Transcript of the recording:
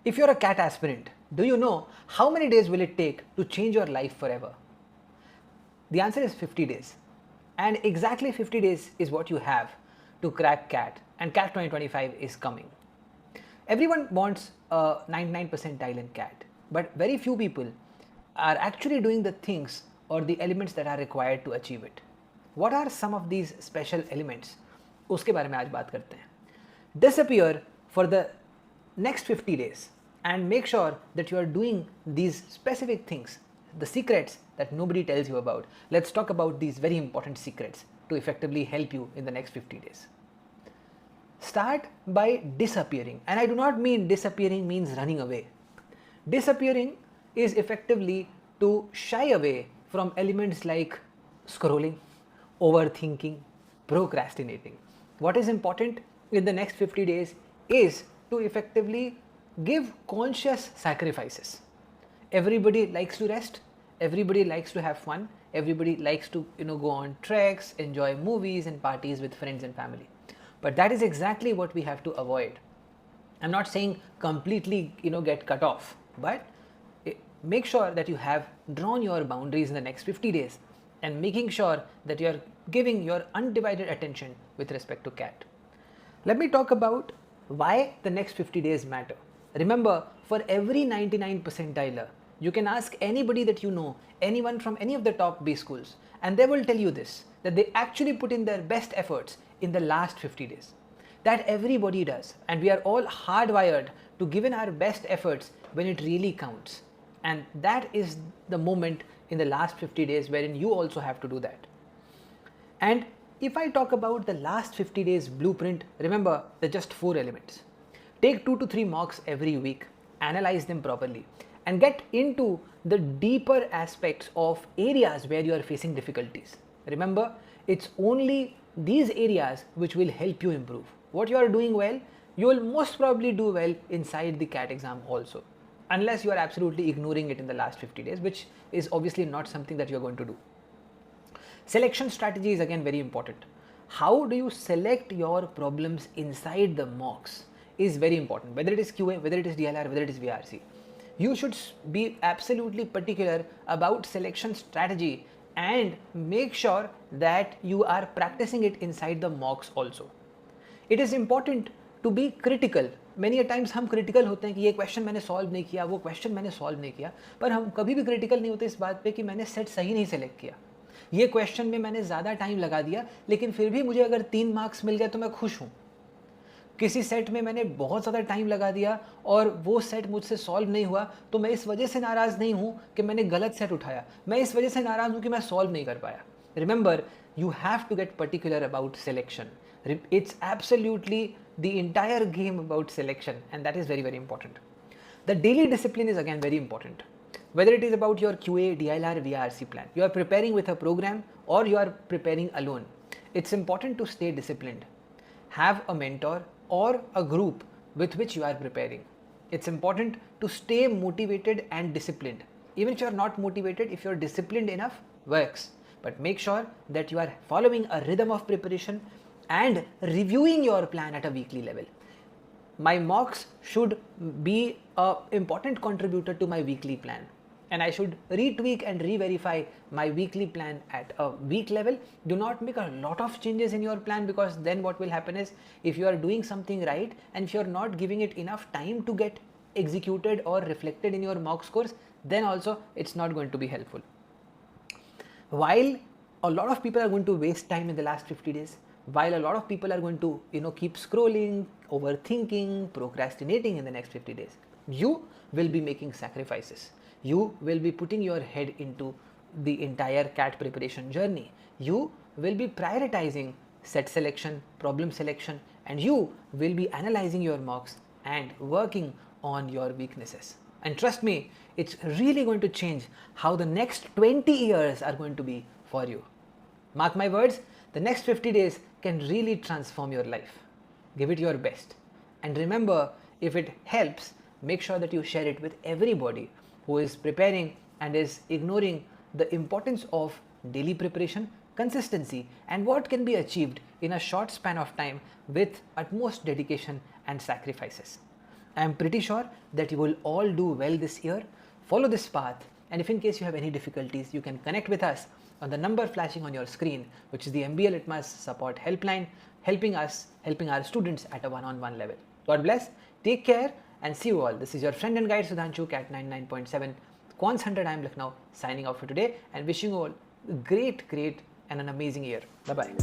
If you're a CAT aspirant, do you know how many days will it take to change your life forever? The answer is 50 days. And exactly 50 days is what you have to crack CAT, and CAT 2025 is coming. Everyone wants a 99 percentile in CAT, but very few people are actually doing the things or the elements that are required to achieve it. What are some of these special elements? उसके बारे में आज बात करते हैं. Disappear for the next 50 days and make sure that you are doing these specific things, the secrets that nobody tells you about. Let's talk about these very important secrets to effectively help you in the next 50 days. Start by disappearing, and I do not mean disappearing means running away. Disappearing is effectively to shy away from elements like scrolling, overthinking, procrastinating. What is important in the next 50 days is to effectively give conscious sacrifices. Everybody likes to rest, everybody likes to have fun, everybody likes to go on treks, enjoy movies and parties with friends and family. But that is exactly what we have to avoid. I'm not saying completely get cut off, but make sure that you have drawn your boundaries in the next 50 days and making sure that you are giving your undivided attention with respect to CAT. Let me talk about why the next 50 days matter. Remember, for every 99 percentiler, you can ask anybody that you know, anyone from any of the top B schools, and they will tell you this, that they actually put in their best efforts in the last 50 days. That everybody does, and we are all hardwired to give in our best efforts when it really counts. And that is the moment in the last 50 days wherein you also have to do that. And if I talk about the last 50 days blueprint, remember there are just 4 elements. Take 2 to 3 mocks every week, analyze them properly, and get into the deeper aspects of areas where you are facing difficulties. Remember, it's only these areas which will help you improve. What you are doing well, you will most probably do well inside the CAT exam also, unless you are absolutely ignoring it in the last 50 days, which is obviously not something that you are going to do. Selection strategy is again very important. How do you select your problems inside the mocks is very important, whether it is QA, whether it is DLR, whether it is VRC. You should be absolutely particular about selection strategy and make sure that you are practicing it inside the mocks also. It is important to be critical. Many a times हम critical होते हैं कि ये question मैंने solve नहीं किया, वो question मैंने solve नहीं किया, पर हम कभी भी critical नहीं होते इस बात पे कि मैंने set सही नहीं select किया, ये question में मैंने ज़्यादा time लगा दिया, लेकिन फिर भी मुझे अगर 3 marks मिल गए तो मैं खुश हूँ. किसी सेट में मैंने बहुत ज़्यादा टाइम लगा दिया और वो सेट मुझसे सॉल्व नहीं हुआ, तो मैं इस वजह से नाराज़ नहीं हूँ कि मैंने गलत सेट उठाया, मैं इस वजह से नाराज़ हूँ कि मैं सॉल्व नहीं कर पाया. Remember, you have to get particular about selection. It's absolutely the entire game about selection, and that is very, very important. The daily discipline is again very important. Whether it is about your QA, DLR, VRC plan, you are preparing with a program or you are preparing alone, it's important to stay disciplined. Have a mentor or a group with which you are preparing. It's important to stay motivated and disciplined. Even if you are not motivated, if you are disciplined enough, works. But make sure that you are following a rhythm of preparation and reviewing your plan at a weekly level. My mocks should be an important contributor to my weekly plan, and I should retweak and re-verify my weekly plan at a week level. Do not make a lot of changes in your plan, because then what will happen is, if you are doing something right and if you are not giving it enough time to get executed or reflected in your mock scores, then also it's not going to be helpful. While a lot of people are going to waste time in the last 50 days, while a lot of people are going to keep scrolling, overthinking, procrastinating in the next 50 days, you will be making sacrifices. You will be putting your head into the entire CAT preparation journey. You will be prioritizing set selection, problem selection, and you will be analyzing your mocks and working on your weaknesses. And trust me, it's really going to change how the next 20 years are going to be for you. Mark my words, the next 50 days can really transform your life. Give it your best. And remember, if it helps, make sure that you share it with everybody who is preparing and is ignoring the importance of daily preparation, consistency, and what can be achieved in a short span of time with utmost dedication and sacrifices. I am pretty sure that you will all do well this year. Follow this path, and if in case you have any difficulties, you can connect with us on the number flashing on your screen, which is the MBA Litmus support helpline, helping our students at a one-on-one level. God bless, take care, and see you all. This is your friend and guide Sudhanshu, Cat 99.7, Quants 100 IIM Lucknow, signing off for today and wishing you all a great and an amazing year. Bye-bye.